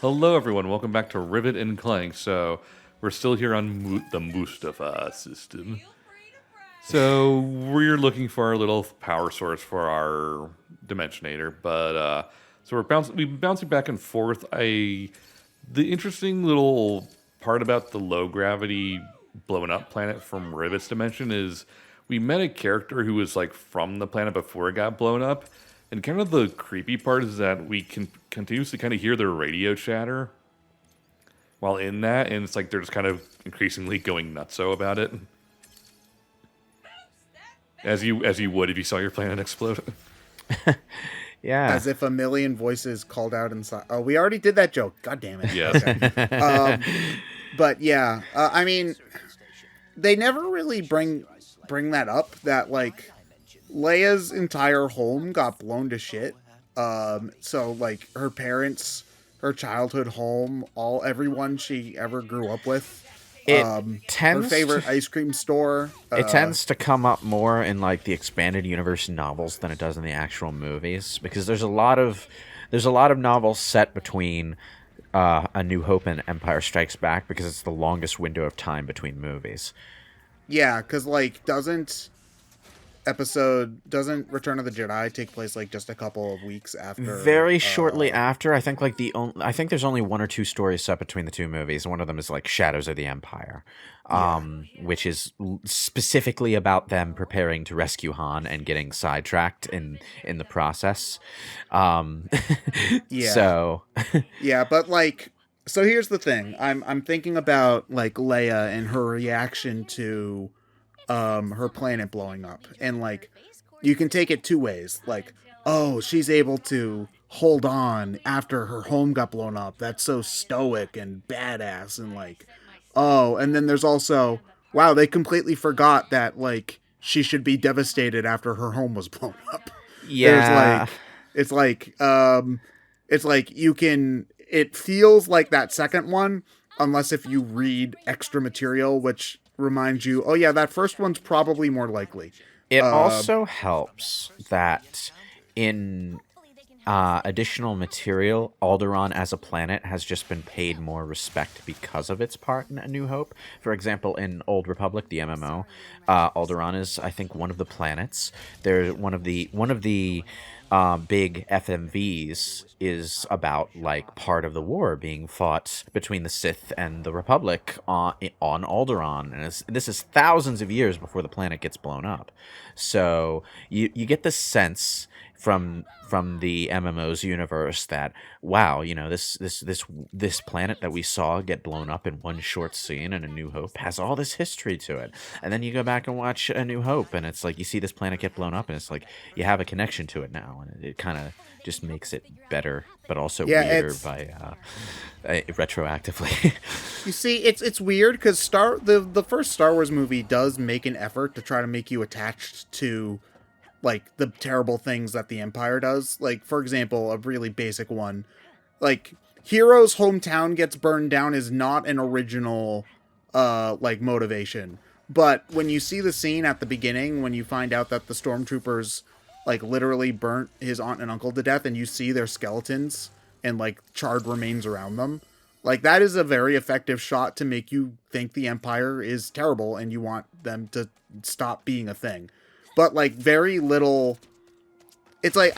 Hello, everyone. Welcome back to Rivet and Clank. So, we're still here on the Mustafa system. So, we're looking for our little power source for our Dimensionator, but so we've been bouncing back and forth. The interesting little part about the low gravity blown up planet from Rivet's dimension is we met a character who was like from the planet before it got blown up. And kind of the creepy part is that we can continuously kind of hear their radio chatter while in that, and it's like they're just kind of increasingly going nutso about it, as you would if you saw your planet explode. Yeah. As if a million voices called out inside. Oh, we already did that joke. God damn it. Yes. But yeah, I mean, they never really bring that up. That like Leia's entire home got blown to shit. So like her parents, her childhood home, everyone she ever grew up with. Her favorite ice cream store. It tends to come up more in like the expanded universe novels than it does in the actual movies, because there's a lot of novels set between A New Hope and Empire Strikes Back, because it's the longest window of time between movies. Yeah, because like doesn't Return of the Jedi take place like just a couple of weeks after? Very shortly after. I think like I think there's only one or two stories set between the two movies. One of them is like Shadows of the Empire, which is specifically about them preparing to rescue Han and getting sidetracked in the process. Yeah. So yeah, but like, so here's the thing. I'm thinking about like Leia and her reaction to her planet blowing up, and like you can take it two ways. Like, oh, she's able to hold on after her home got blown up, that's so stoic and badass. And like, oh, and then there's also, wow, they completely forgot that like she should be devastated after her home was blown up. Yeah. It's like you can, it feels like that second one, unless if you read extra material, which reminds you, oh yeah, that first one's probably more likely. It also helps that in additional material, Alderaan as a planet has just been paid more respect because of its part in A New Hope. For example, in Old Republic, the MMO, Alderaan is, I think, one of the planets. They're one of the big FMVs is about like part of the war being fought between the Sith and the Republic on Alderaan, and this is thousands of years before the planet gets blown up. So you get the sense from the MMO's universe that, wow, you know, this planet that we saw get blown up in one short scene in A New Hope has all this history to it. And then you go back and watch A New Hope, and it's like you see this planet get blown up, and it's like you have a connection to it now, and it kind of just makes it better, but also weirder by retroactively. You see, it's weird because the first Star Wars movie does make an effort to try to make you attached to like the terrible things that the Empire does. Like, for example, a really basic one, like Hero's hometown gets burned down is not an original like motivation. But when you see the scene at the beginning, when you find out that the stormtroopers like literally burnt his aunt and uncle to death, and you see their skeletons and like charred remains around them, like that is a very effective shot to make you think the Empire is terrible and you want them to stop being a thing. But like very little, it's like,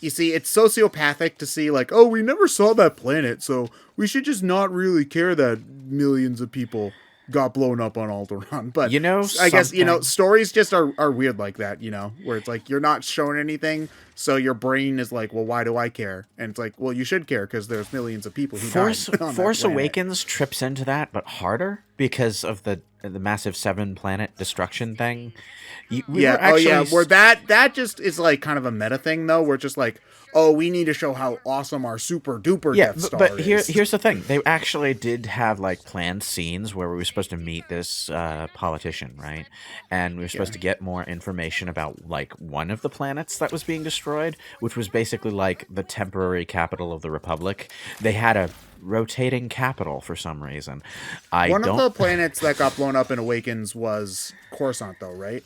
you see, it's sociopathic to see like, oh, we never saw that planet, so we should just not really care that millions of people got blown up on Alderaan. But you know, I guess, you know, stories just are weird like that, you know, where it's like you're not shown anything, so your brain is like, well, why do I care? And it's like, well, you should care because there's millions of people who died on Force that planet. Awakens trips into that, but harder because of the massive 7 planet destruction thing. Where that just is like kind of a meta thing though, where it's just like, oh, we need to show how awesome our super duper Death Star is. But here's the thing. They actually did have like planned scenes where we were supposed to meet this politician, right? And we were supposed to get more information about like one of the planets that was being destroyed, which was basically like the temporary capital of the Republic. They had a rotating capital for some reason. One of the planets that got blown up in Awakens was Coruscant though, right?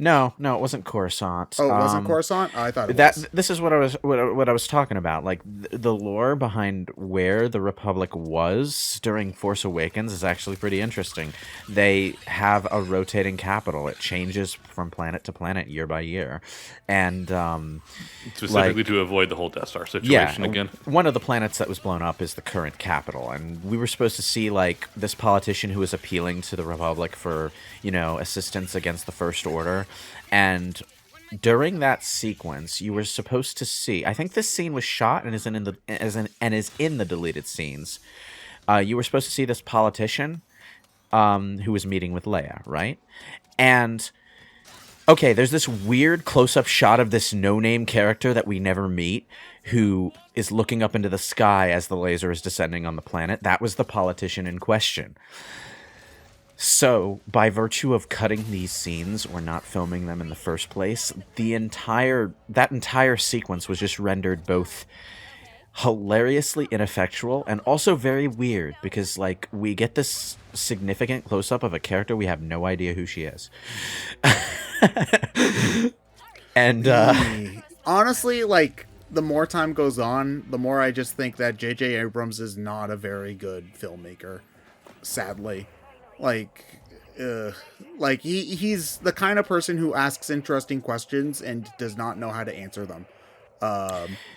No, it wasn't Coruscant. Oh, it wasn't Coruscant? Oh, I thought it That was. this is what I was talking about. Like the lore behind where the Republic was during Force Awakens is actually pretty interesting. They have a rotating capital. It changes from planet to planet year by year, and Specifically to avoid the whole Death Star yeah, situation again. one of the planets that was blown up is the current capital, and we were supposed to see like this politician who was appealing to the Republic for assistance against the First Order, and during that sequence, you were supposed to see. I think this scene was shot and is in the deleted scenes. You were supposed to see this politician who was meeting with Leia, right? And okay, there's this weird close-up shot of this no-name character that we never meet who is looking up into the sky as the laser is descending on the planet. That was the politician in question. So, by virtue of cutting these scenes or not filming them in the first place, that entire sequence was just rendered both hilariously ineffectual and also very weird because, like, we get this significant close-up of a character we have no idea who she is. And honestly, like, the more time goes on, the more I just think that J.J. Abrams is not a very good filmmaker, sadly. He's the kind of person who asks interesting questions and does not know how to answer them.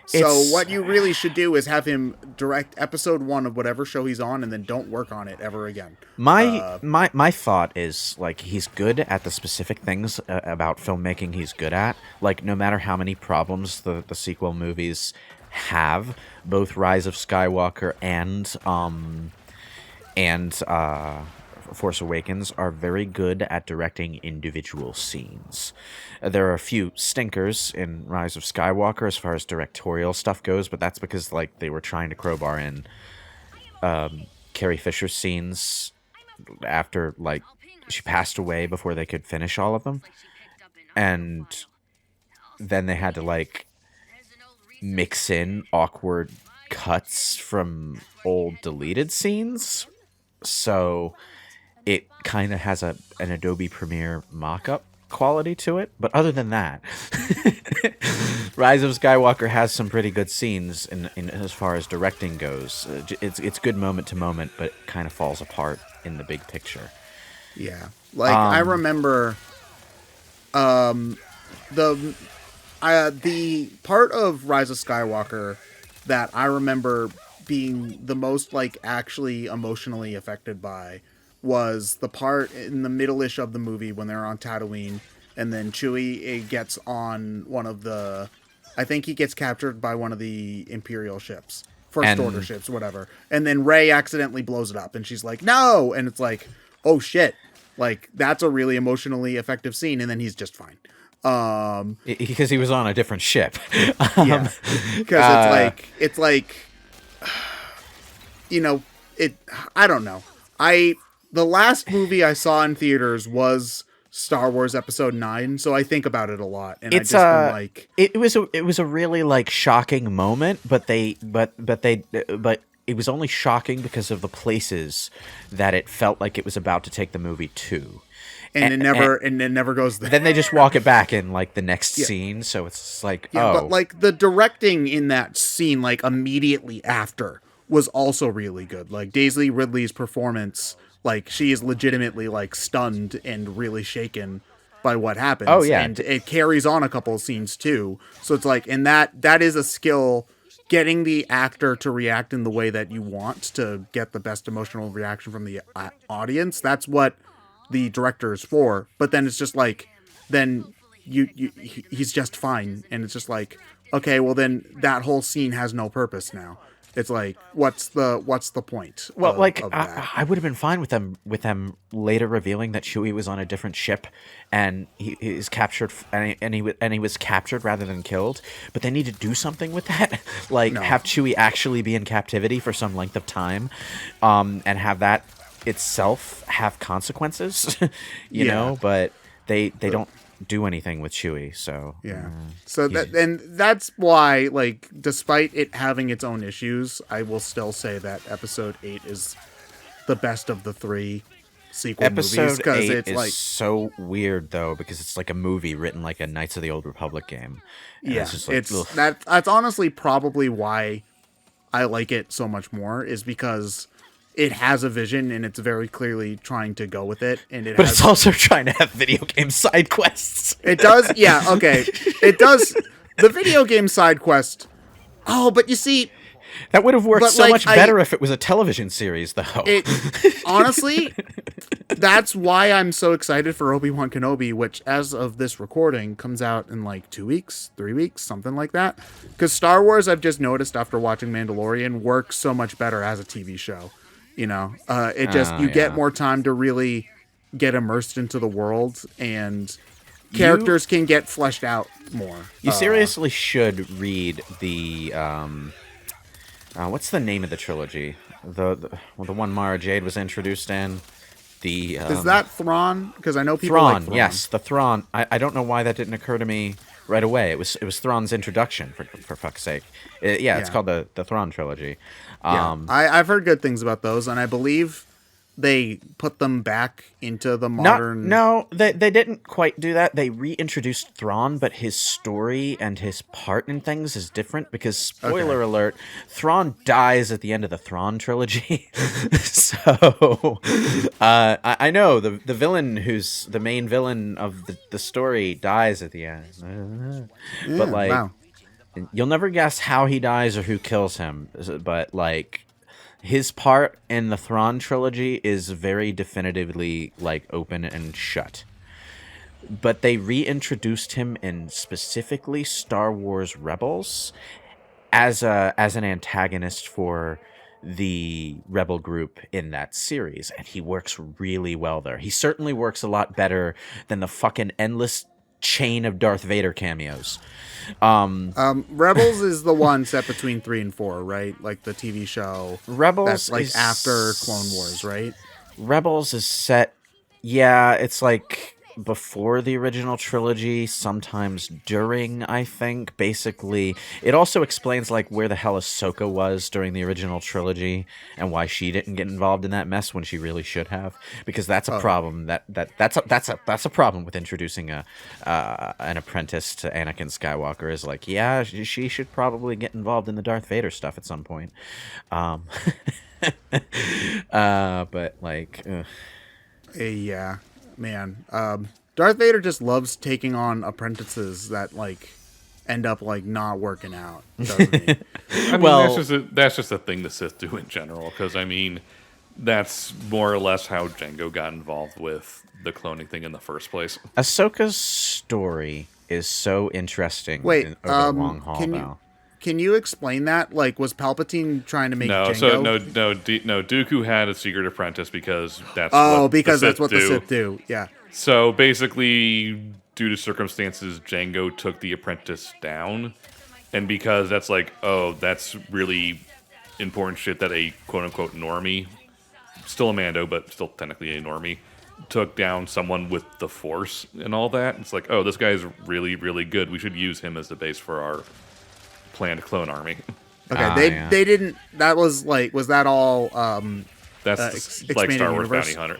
So what you really should do is have him direct episode 1 of whatever show he's on, and then don't work on it ever again. My thought is, like, he's good at the specific things about filmmaking he's good at. Like, no matter how many problems the sequel movies have, both Rise of Skywalker and Force Awakens are very good at directing individual scenes. There are a few stinkers in Rise of Skywalker as far as directorial stuff goes, but that's because, like, they were trying to crowbar in Carrie Fisher's scenes after, like, she passed away before they could finish all of them. And then they had to, like, mix in awkward cuts from old deleted scenes. So it kind of has an Adobe Premiere mock-up quality to it. But other than that, Rise of Skywalker has some pretty good scenes in as far as directing goes. It's good moment to moment, but it kind of falls apart in the big picture. Yeah. Like, I remember the part of Rise of Skywalker that I remember being the most, like, actually emotionally affected by was the part in the middle-ish of the movie when they're on Tatooine, and then Chewie gets on one of the... I think he gets captured by one of the Imperial ships. First Order ships, whatever. And then Rey accidentally blows it up, and she's like, no! And it's like, oh shit. Like, that's a really emotionally effective scene, and then he's just fine. Because he was on a different ship. Yeah. Because it's like, you know, I don't know. The last movie I saw in theaters was Star Wars Episode 9, so I think about it a lot, and It's I just been like, it was a really, like, shocking moment, but it was only shocking because of the places that it felt like it was about to take the movie to. and it never goes there. Then they just walk it back in, like, the next scene, so it's like, Yeah, oh. but, like, the directing in that scene, like, immediately after was also really good. Like, Daisy Ridley's performance, like, she is legitimately, like, stunned and really shaken by what happens. Oh, yeah. And it carries on a couple of scenes, too. So it's like, and that is a skill, getting the actor to react in the way that you want to get the best emotional reaction from the audience. That's what the director is for. But then it's just like, then he's just fine. And it's just like, okay, well then that whole scene has no purpose now. It's like, what's the point? Well, like, of that? I would have been fine with them later revealing that Chewie was on a different ship, and he is captured, and he was captured rather than killed. But they need to do something with that, like, have Chewie actually be in captivity for some length of time, and have that itself have consequences, you know. But they don't do anything with Chewie, so so that's why, like, despite it having its own issues, I will still say that episode 8 is the best of the 3. sequel movies Episode because 8 it's is like, so weird though because it's like a movie written like a Knights of the Old Republic game. And yeah, it's just like ugh. that's honestly probably why I like it so much more, is because it has a vision and it's very clearly trying to go with it, and But it's also trying to have video game side quests. it does, yeah, okay, it does. The video game side quest. Oh, but you see, That would have worked But, so like, much better if it was a television series, though. it honestly, that's why I'm so excited for Obi-Wan Kenobi, which, as of this recording, comes out in like 2 weeks, 3 weeks, something like that. Because Star Wars, I've just noticed after watching Mandalorian, works so much better as a TV show. You know, it just you get more time to really get immersed into the world, and characters can get fleshed out more. You seriously should read the what's the name of the trilogy? The one Mara Jade was introduced in. The is that Thrawn? Because I know people Thrawn, like Thrawn. yes, the Thrawn. I don't know why that didn't occur to me right away. It was Thrawn's introduction for fuck's sake. It's called the Thrawn trilogy. I've heard good things about those, and I believe they put them back into the modern. They didn't quite do that. They reintroduced Thrawn, but his story and his part in things is different because, spoiler alert, Thrawn dies at the end of the Thrawn trilogy. So, I know the villain who's the main villain of the story dies at the end. But, like, wow. You'll never guess how he dies or who kills him, but, like, his part in the Thrawn trilogy is very definitively, like, open and shut. But they reintroduced him in specifically Star Wars Rebels as an antagonist for the rebel group in that series, and he works really well there. He certainly works a lot better than the fucking endless chain of Darth Vader cameos. Rebels is the one set between 3 and 4, right? Like the TV show. Rebels that's like is after Clone Wars, right? Rebels is set. Yeah, it's like before the original trilogy, sometimes during, I think. Basically, it also explains like where the hell Ahsoka was during the original trilogy and why she didn't get involved in that mess when she really should have, because that's a problem. That's a problem with introducing an apprentice to Anakin Skywalker, is like, yeah, she should probably get involved in the Darth Vader stuff at some point. But like Yeah, man. Darth Vader just loves taking on apprentices that like end up like not working out, doesn't he? I mean, that's just a thing the Sith do in general. Because I mean, that's more or less how Jango got involved with the cloning thing in the first place. Ahsoka's story is so interesting. Wait, over the long haul, can you explain that? Like, was Palpatine trying to make No, Jango? so no, Dooku had a secret apprentice because that's that's what the Sith do. Yeah. So basically, due to circumstances, Jango took the apprentice down, and because that's like, oh, that's really important shit that a quote-unquote normie, still a Mando, but still technically a normie, took down someone with the Force and all that. It's like, oh, this guy's really, really good. We should use him as the base for our planned clone army. Okay, they didn't. That was like, was that all? That's like Star Wars universe? Bounty Hunter.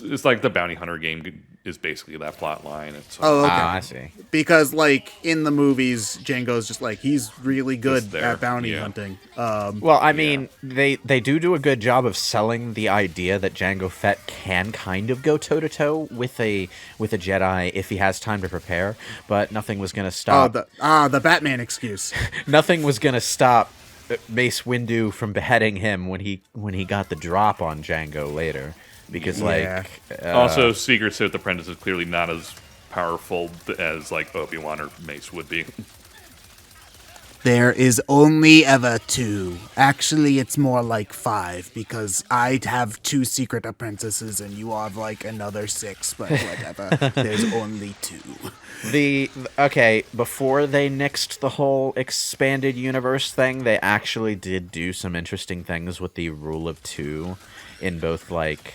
It's like the Bounty Hunter game is basically that plot line. It's Oh, okay. I see. Because like in the movies, Jango's just like, he's really good at bounty hunting. Well, I mean, they do a good job of selling the idea that Jango Fett can kind of go toe to toe with a Jedi if he has time to prepare, but nothing was going to stop. The Batman excuse. Nothing was going to stop Mace Windu from beheading him when he got the drop on Jango later, because also Secret Sith Apprentice is clearly not as powerful as like Obi-Wan or Mace would be. There is only ever 2. Actually, it's more like 5, because I have 2 secret apprentices and you have like another 6, but whatever. There's only 2. Before they nixed the whole expanded universe thing, they actually did do some interesting things with the rule of 2 in both like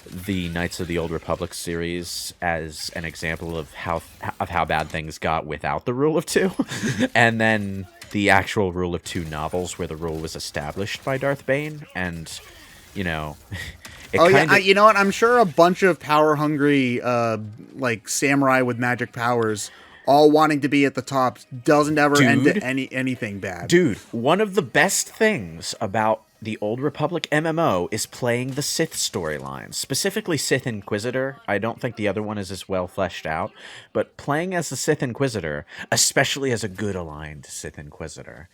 the Knights of the Old Republic series as an example of how bad things got without the rule of 2, and then the actual rule of 2 novels where the rule was established by Darth Bane, and you know, it Oh yeah, kind of you know what? I'm sure a bunch of power hungry, like samurai with magic powers, all wanting to be at the top, doesn't ever end dude. to anything bad. Dude, one of the best things about the Old Republic MMO is playing the Sith storyline, specifically Sith Inquisitor. I don't think the other one is as well fleshed out, but playing as the Sith Inquisitor, especially as a good aligned Sith Inquisitor,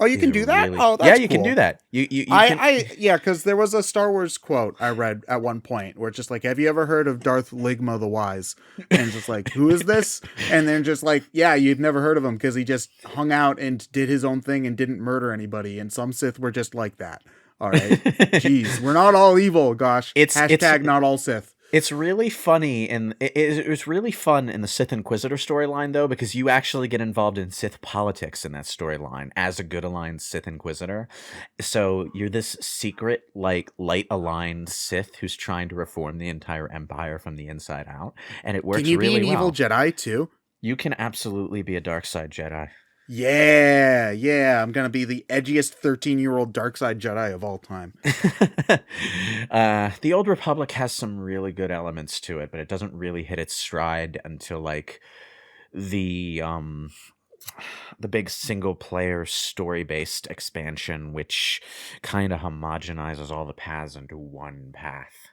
Oh, you is can do that? really Oh, yeah. that's You cool. can do that. You can. Yeah, because there was a Star Wars quote I read at one point where it's just like, "Have you ever heard of Darth Ligma the Wise?" And it's just like, "Who is this?" And then just like, "Yeah, you've never heard of him because he just hung out and did his own thing and didn't murder anybody." And some Sith were just like that. All right, jeez, we're not all evil. Gosh, It's hashtag not all Sith. It's really funny, and it was really fun in the Sith Inquisitor storyline, though, because you actually get involved in Sith politics in that storyline as a good aligned Sith Inquisitor. So you're this secret, like, light aligned Sith who's trying to reform the entire Empire from the inside out, and it works Can you really be an well. evil Jedi too? You can absolutely be a dark side Jedi. Yeah, I'm gonna be the edgiest 13-year-old dark side Jedi of all time. The Old Republic has some really good elements to it, but it doesn't really hit its stride until like the big single player story based expansion, which kind of homogenizes all the paths into one path.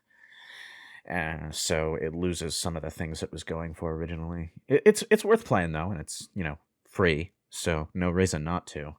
So it loses some of the things it was going for originally. It's worth playing though, and it's free, so no reason not to.